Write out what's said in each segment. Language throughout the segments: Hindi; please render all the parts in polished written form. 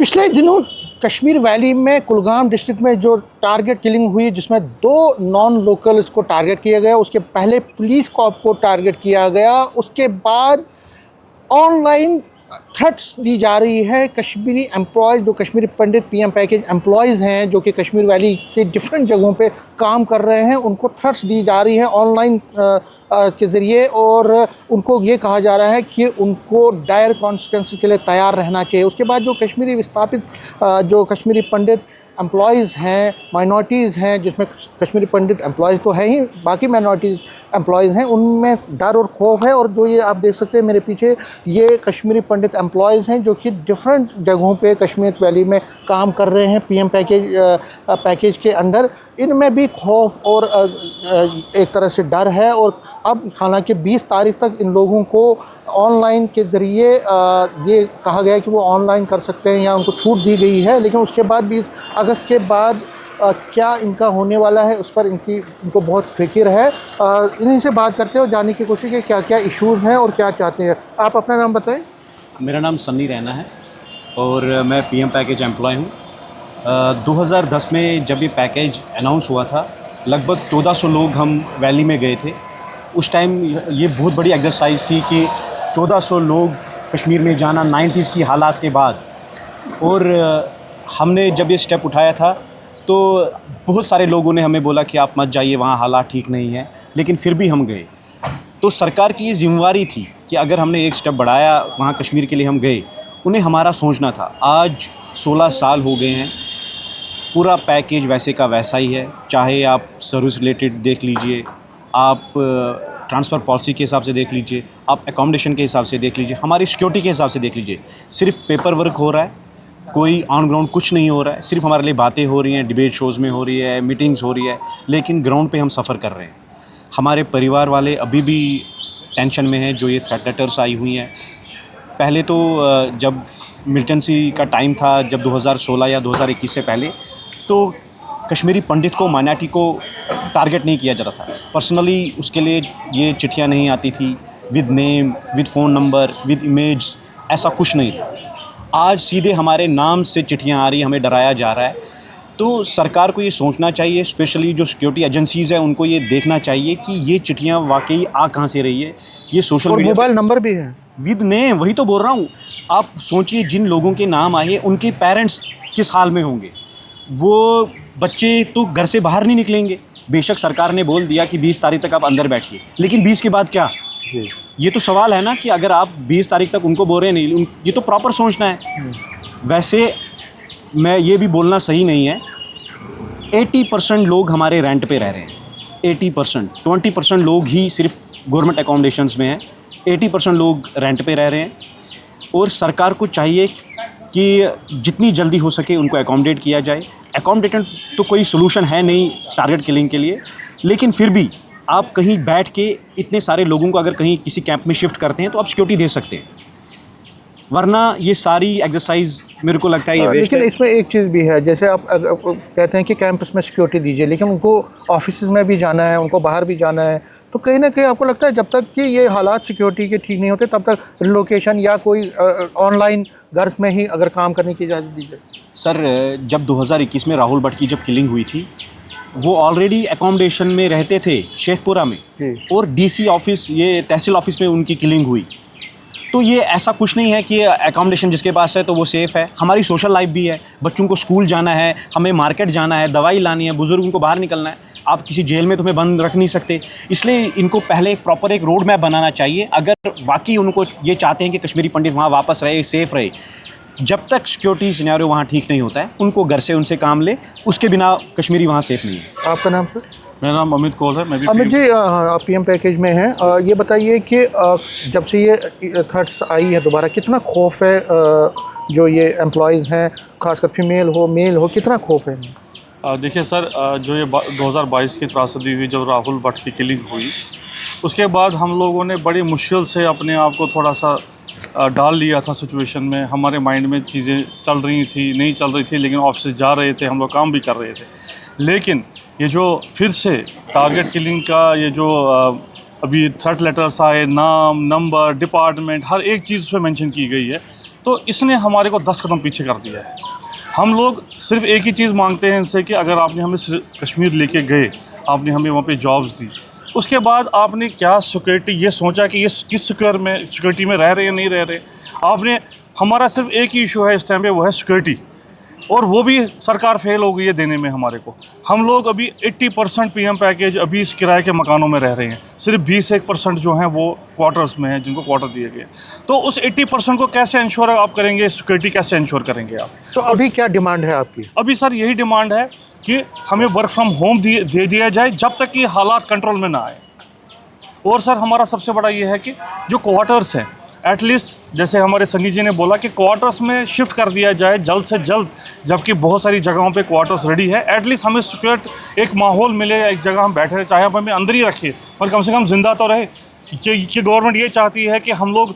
पिछले दिनों कश्मीर वैली में कुलगाम डिस्ट्रिक्ट में जो टारगेट किलिंग हुई, जिसमें 2 नॉन लोकल्स को टारगेट किया गया। उसके पहले पुलिस कॉप को टारगेट किया गया। उसके बाद ऑनलाइन थ्रेट्स दी जा रही है। कश्मीरी एम्प्लॉयज़, जो कश्मीरी पंडित पीएम पैकेज एम्प्लॉयज़ हैं, जो कि कश्मीर वैली के डिफरेंट जगहों पे काम कर रहे हैं, उनको थ्रेट्स दी जा रही हैं ऑनलाइन के ज़रिए। और उनको ये कहा जा रहा है कि उनको डायर कॉन्सिक्वेंसेस के लिए तैयार रहना चाहिए। उसके बाद जो कश्मीरी विस्थापित जो कश्मीरी पंडित एम्प्लॉयज़ हैं, माइनॉरिटीज़ हैं, जिसमें कश्मीरी पंडित एम्प्लॉयज़ तो है ही, बाकी माइनॉरिटीज़ एम्प्लॉयज़ हैं, उनमें डर और खौफ है। और जो ये आप देख सकते हैं मेरे पीछे, ये कश्मीरी पंडित एम्प्लॉयज़ हैं जो कि डिफरेंट जगहों पे कश्मीर वैली में काम कर रहे हैं पीएम पैकेज के अंडर। इनमें भी खौफ और एक तरह से डर है। और अब हालांकि 20 तारीख तक इन लोगों को ऑनलाइन के ज़रिए ये कहा गया है कि वो ऑनलाइन कर सकते हैं या उनको छूट दी गई है, लेकिन उसके बाद 20 अगस्त के बाद क्या इनका होने वाला है, उस पर इनको बहुत फ़िक्र है। इन्हीं से बात करते हैं और जानने की कोशिश है क्या क्या इश्यूज़ हैं और क्या चाहते हैं। आप अपना नाम बताएं। मेरा नाम सन्नी रैना है और मैं पीएम पैकेज एम्प्लॉय हूँ। 2010 में जब ये पैकेज अनाउंस हुआ था, लगभग 1400 लोग हम वैली में गए थे। उस टाइम ये बहुत बड़ी एक्सरसाइज थी कि 1400 लोग कश्मीर में जाना 90s की हालात के बाद। और हमने जब ये स्टेप उठाया था तो बहुत सारे लोगों ने हमें बोला कि आप मत जाइए, वहाँ हालात ठीक नहीं है, लेकिन फिर भी हम गए। तो सरकार की ये जिम्मेवारी थी कि अगर हमने एक स्टेप बढ़ाया, वहाँ कश्मीर के लिए हम गए, उन्हें हमारा सोचना था। आज 16 साल हो गए हैं, पूरा पैकेज वैसे का वैसा ही है। चाहे आप सर्विस रिलेटेड देख लीजिए, आप ट्रांसफ़र पॉलिसी के हिसाब से देख लीजिए, आप एकोमोडेशन के हिसाब से देख लीजिए, हमारी सिक्योरिटी के हिसाब से देख लीजिए। सिर्फ पेपर वर्क हो रहा है, कोई ऑन ग्राउंड कुछ नहीं हो रहा है। सिर्फ हमारे लिए बातें हो रही हैं, डिबेट शोज़ में हो रही है, मीटिंग्स हो रही है, लेकिन ग्राउंड पे हम सफ़र कर रहे हैं। हमारे परिवार वाले अभी भी टेंशन में हैं। जो ये थ्रेट लेटर्स आई हुई हैं, पहले तो जब मिलिटेंसी का टाइम था, जब 2016 या 2021 से पहले, तो कश्मीरी पंडित को, माइनॉरिटी को टारगेट नहीं किया जाता था। पर्सनली उसके लिए ये चिट्ठियाँ नहीं आती थी with name, with phone number, with image, ऐसा कुछ नहीं था। आज सीधे हमारे नाम से चिट्ठियां आ रही हैं, हमें डराया जा रहा है। तो सरकार को ये सोचना चाहिए, स्पेशली जो सिक्योरिटी एजेंसीज़ हैं उनको ये देखना चाहिए कि ये चिट्ठियां वाकई आ कहाँ से रही है। ये सोशल मीडिया, मोबाइल नंबर भी है विद नेम, वही तो बोल रहा हूँ। आप सोचिए, जिन लोगों के नाम आए उनके पेरेंट्स किस हाल में होंगे। वो बच्चे तो घर से बाहर नहीं निकलेंगे। बेशक सरकार ने बोल दिया कि 20 तारीख तक आप अंदर बैठिए, लेकिन 20 के बाद क्या? ये तो सवाल है ना कि अगर आप 20 तारीख तक उनको बोल रहे नहीं, ये तो प्रॉपर सोचना है। वैसे मैं ये भी बोलना सही नहीं है, 80% लोग हमारे रेंट पे रह रहे हैं। 80%, 20% लोग ही सिर्फ गवर्नमेंट अकोमोडेशंस में हैं, 80% लोग रेंट पे रह रहे हैं। और सरकार को चाहिए कि जितनी जल्दी हो सके उनको अकोमोडेट किया जाए। अकोमोडेशन तो कोई सोल्यूशन है नहीं टारगेट किलिंग के लिए, लेकिन फिर भी आप कहीं बैठ के इतने सारे लोगों को अगर कहीं किसी कैंप में शिफ्ट करते हैं तो आप सिक्योरिटी दे सकते हैं, वरना ये सारी एक्सरसाइज मेरे को लगता है ये वेस्ट है। लेकिन इसमें एक चीज़ भी है, जैसे आप कहते हैं कि कैंपस में सिक्योरिटी दीजिए, लेकिन उनको ऑफिस में भी जाना है, उनको बाहर भी जाना है। तो कहीं ना कहीं आपको लगता है जब तक कि ये हालात सिक्योरिटी के ठीक नहीं होते, तब तक रिलोकेशन या कोई ऑनलाइन घर में ही अगर काम करने की इजाज़त दीजिए। सर, जब 2021 में राहुल भट्ट की जब किलिंग हुई थी, वो ऑलरेडी अकोमोडेशन में रहते थे शेखपुरा में, और डीसी ऑफिस, ये तहसील ऑफिस में उनकी किलिंग हुई। तो ये ऐसा कुछ नहीं है कि अकोमोडेशन जिसके पास है तो वो सेफ़ है। हमारी सोशल लाइफ भी है, बच्चों को स्कूल जाना है, हमें मार्केट जाना है, दवाई लानी है, बुज़ुर्गों को बाहर निकलना है। आप किसी जेल में तुम्हें बंद रख नहीं सकते। इसलिए इनको पहले एक प्रॉपर एक रोड मैप बनाना चाहिए। अगर वाकई उनको ये चाहते हैं कि कश्मीरी पंडित वहाँ वापस रहे, सेफ़ रहे, जब तक सिक्योरिटी सिनेरियो वहाँ ठीक नहीं होता है, उनको घर से उनसे काम ले, उसके बिना कश्मीरी वहाँ सेफ़ नहीं है। आपका नाम सर? मेरा नाम अमित कौल है। मैं भी अमित जी, आप पीएम पैकेज में हैं। ये बताइए कि जब से ये थ्रेट्स आई है दोबारा, कितना खौफ है जो ये एम्प्लॉयज़ हैं, खासकर फीमेल हो मेल हो, कितना खौफ है? देखिए सर, जो ये 2022 की त्रासदी हुई, जब राहुल भट्ट की किलिंग हुई, उसके बाद हम लोगों ने बड़ी मुश्किल से अपने आप को थोड़ा सा डाल लिया था सिचुएशन में। हमारे माइंड में चीज़ें चल रही थी, नहीं चल रही थी, लेकिन ऑफिस जा रहे थे, हम लोग काम भी कर रहे थे। लेकिन ये जो फिर से टारगेट किलिंग का ये जो अभी थ्रेट लेटर्स आए, नाम, नंबर, डिपार्टमेंट, हर एक चीज़ पे मेंशन की गई है। तो इसने हमारे को 10 कदम पीछे कर दिया है। हम लोग सिर्फ एक ही चीज़ मांगते हैं इनसे कि अगर आपने हमें कश्मीर लेके गए, आपने हमें वहाँ पे जॉब्स दी, उसके बाद आपने क्या सिक्योरिटी ये सोचा कि ये किस सिक्योरिटी में रह रहे हैं नहीं रह रहे। आपने हमारा सिर्फ एक ही इशू है इस टाइम पे, वो है सिक्योरिटी, और वो भी सरकार फेल हो गई है देने में हमारे को। हम लोग अभी 80% पीएम पैकेज अभी इस किराए के मकानों में रह रहे हैं, सिर्फ 21% जो हैं वो क्वार्टर्स में हैं, जिनको क्वार्टर दिए गए। तो उस 80% को कैसे इंश्योर आप करेंगे, सिक्योरिटी कैसे इंश्योर करेंगे आप? तो अभी क्या डिमांड है आपकी? अभी सर यही डिमांड है कि हमें वर्क फ्रॉम होम दे दिया जाए जब तक कि हालात कंट्रोल में ना आए। और सर हमारा सबसे बड़ा ये है कि जो क्वार्टर्स हैं, एटलीस्ट जैसे हमारे संगी जी ने बोला कि क्वार्टर्स में शिफ्ट कर दिया जाए जल्द से जल्द, जबकि बहुत सारी जगहों पे क्वार्टर्स रेडी है। एटलीस्ट हमें सिक्योर एक माहौल मिले, एक जगह हम बैठे, चाहे हम हमें अंदर ही रखिए, पर कम से कम ज़िंदा तो रहे। कि गवर्नमेंट ये चाहती है कि हम लोग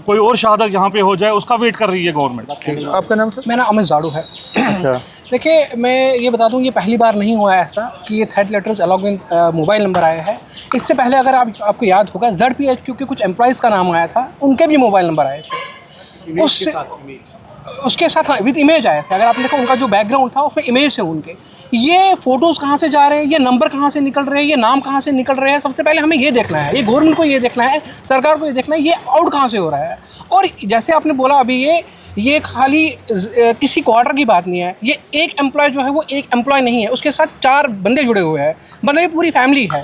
कोई और शहादत यहाँ पे हो जाए, उसका वेट कर रही है गवर्नमेंट। आपका नाम सर? मेरा अमित जाड़ू है। अच्छा, देखिए, मैं ये बता दूं, ये पहली बार नहीं हुआ है ऐसा कि ये threat letters along with mobile number आया है। इससे पहले अगर आपको याद होगा, ZPHQ के कुछ एम्प्लॉइज़ का नाम आया था, उनके भी मोबाइल नंबर आए थे, उसके साथ हाँ विद इमेज आया था। अगर आपने देखा उनका जो बैकग्राउंड था उसमें इमेज थे उनके। ये फ़ोटोज़ कहाँ से जा रहे हैं, ये नंबर कहाँ से निकल रहे हैं, ये नाम कहाँ से निकल रहे हैं, सबसे पहले हमें ये देखना है। ये गवर्नमेंट को ये देखना है, सरकार को ये देखना है, ये आउट कहाँ से हो रहा है। और जैसे आपने बोला अभी, ये खाली किसी क्वार्टर की बात नहीं है। ये एक एम्प्लॉय जो है वो एक एम्प्लॉय नहीं है, उसके साथ 4 बंदे जुड़े हुए हैं, मतलब ये पूरी फैमिली है।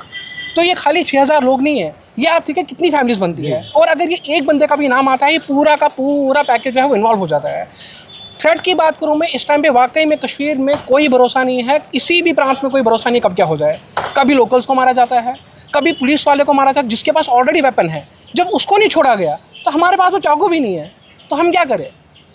तो ये खाली 6000 लोग नहीं है, ये आप ठीक है कितनी फैमिलीज बनती है। और अगर ये एक बंदे का भी नाम आता है, ये पूरा का पूरा पैकेज जो है वो इन्वॉल्व हो जाता है। थ्रेट की बात करूँ मैं, इस टाइम पे वाकई में कश्मीर में कोई भरोसा नहीं है, किसी भी प्रांत में कोई भरोसा नहीं कब क्या हो जाए। कभी लोकल्स को मारा जाता है, कभी पुलिस वाले को मारा जाता है जिसके पास ऑलरेडी वेपन है। जब उसको नहीं छोड़ा गया तो हमारे पास वो चाकू भी नहीं है, तो हम क्या करें।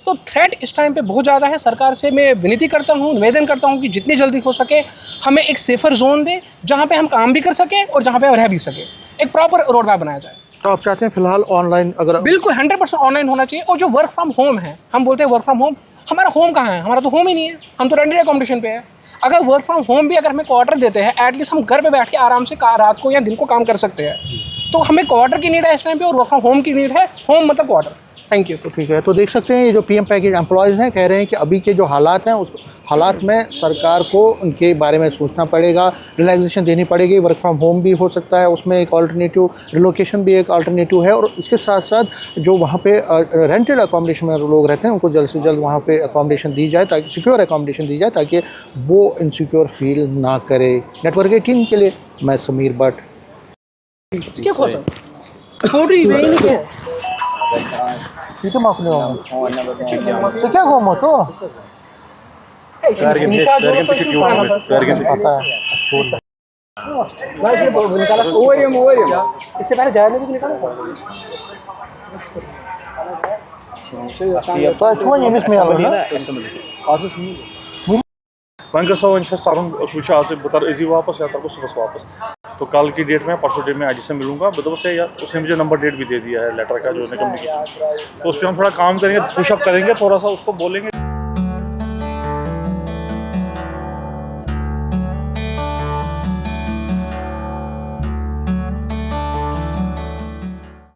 तो थ्रेट इस टाइम पे बहुत ज़्यादा है। सरकार से मैं विनती करता हूँ, निवेदन करता हूँ कि जितनी जल्दी हो सके हमें एक सेफ़र जोन दे, जहाँ पे हम काम भी कर सकें और जहाँ पे हम रह भी सकें। एक प्रॉपर रोड मैप बनाया जाए। तो आप चाहते हैं फिलहाल ऑनलाइन? अगर बिल्कुल 100% ऑनलाइन होना चाहिए। और जो वर्क फ्रॉम होम है, हम बोलते हैं वर्क फ्रॉम होम, हमारा होम कहाँ है? हमारा तो होम ही नहीं है, हम तो रेंटेड अकोमोडेशन पे है। अगर वर्क फ्रॉम होम भी अगर हमें क्वार्टर देते हैं, एटलीस्ट हम घर पे बैठ के आराम से रात को या दिन को काम कर सकते हैं। तो हमें क्वार्टर की नीड है इस टाइम पे, और वर्क फ्रॉम होम की नीड है। होम मतलब क्वार्टर। Thank you. तो ठीक है, तो देख सकते हैं ये जो पीएम पैकेज एम्प्लॉयज़ हैं कह रहे हैं कि अभी के जो हालात हैं उस हालात में सरकार को उनके बारे में सोचना पड़ेगा, रिलैक्सेशन देनी पड़ेगी। वर्क फ्रॉम होम भी हो सकता है, उसमें एक अल्टरनेटिव, रिलोकेशन भी एक अल्टरनेटिव है। और इसके साथ साथ जो वहाँ पे रेंटेड अकोमोडेशन में लोग रहते हैं उनको जल्द से जल्द वहाँ पे अकोमोडेशन दी जाए, ताकि सिक्योर अकोमोडेशन दी जाए, ताकि वो इनसिक्योर फील ना करे। नेटवर्क 18 के लिए मैं समीर भट्ट। क्या खोसा फोटो ही नहीं है। ठीक है, माफ नहीं तो क्या घूमो तो इससे पहले जाने भी निकाला था। वहीं सो वह आज बतर अजी वापस या तरह सुबह वापस। तो कल की डेट में, परसों डेट में आज से मिलूंगा। मतलब से यार उसने मुझे नंबर डेट भी दे दिया है लेटर का, जो है कम्युनिकेशन। तो उस पर हम थोड़ा काम करेंगे, पुशअप करेंगे, थोड़ा सा उसको बोलेंगे।